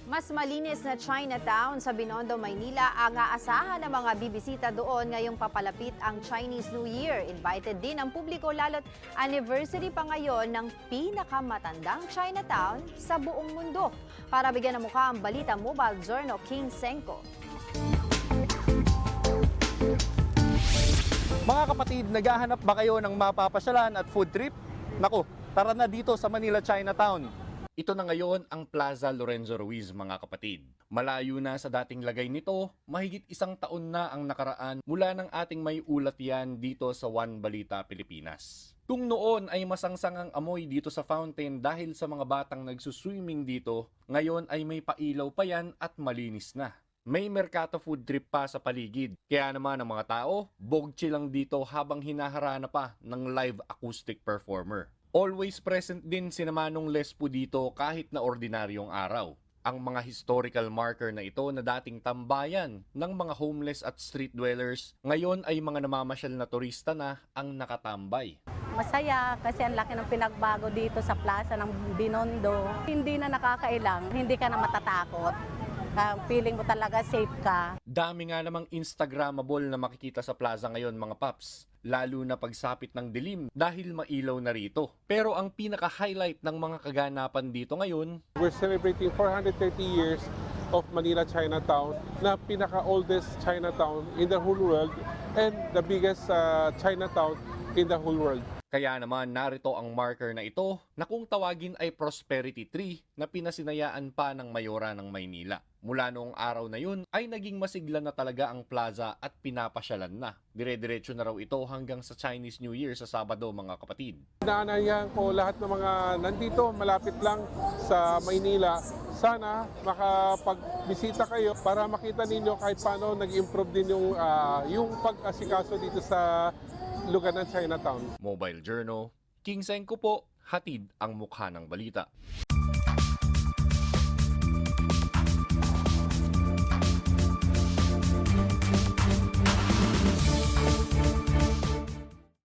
Mas malinis na Chinatown sa Binondo, Maynila ang aasahan ng mga bibisita doon ngayong papalapit ang Chinese New Year. Invited din ang publiko lalo't anniversary pa ngayon ng pinakamatandang Chinatown sa buong mundo. Para bigyan ng mukha ang balita, Mobile Journal King Senko. Mga kapatid, naghahanap ba kayo ng mapapasyalan at food trip? Naku, tara na dito sa Manila Chinatown. Ito na ngayon ang Plaza Lorenzo Ruiz, mga kapatid. Malayo na sa dating lagay nito, mahigit 1 taon na ang nakaraan mula ng ating may ulat yan dito sa One Balita, Pilipinas. Kung noon ay masangsang ang amoy dito sa fountain dahil sa mga batang nagsuswimming dito, ngayon ay may pailaw pa yan at malinis na. May Mercato food trip pa sa paligid. Kaya naman ang mga tao, bogchi lang dito habang hinaharana pa ng live acoustic performer. Always present din si Manong Lespo dito kahit na ordinaryong araw. Ang mga historical marker na ito na dating tambayan ng mga homeless at street dwellers, ngayon ay mga namamasyal na turista na ang nakatambay. Masaya kasi ang laki ng pinagbago dito sa plaza ng Binondo. Hindi na nakakailang, hindi ka na matatakot. Feeling mo talaga safe ka. Dami nga namang Instagrammable na makikita sa plaza ngayon, mga paps. Lalo na pagsapit ng dilim dahil mailaw na rito. Pero ang pinaka-highlight ng mga kaganapan dito ngayon, we're celebrating 430 years of Manila Chinatown, na pinaka-oldest Chinatown in the whole world and the biggest Chinatown in the whole world. Kaya naman narito ang marker na ito na kung tawagin ay Prosperity Tree na pinasinayaan pa ng Mayora ng Maynila. Mula noong araw na yun ay naging masigla na talaga ang plaza at pinapasyalan na. Dire-diretso na raw ito hanggang sa Chinese New Year sa Sabado, mga kapatid. Inaanayan ko lahat ng mga nandito malapit lang sa Maynila. Sana makapagbisita kayo para makita ninyo kahit paano nag-improve din yung pag-asikaso dito sa lugar ng Chinatown. Mobile Journal, King Senko po, hatid ang mukha ng balita.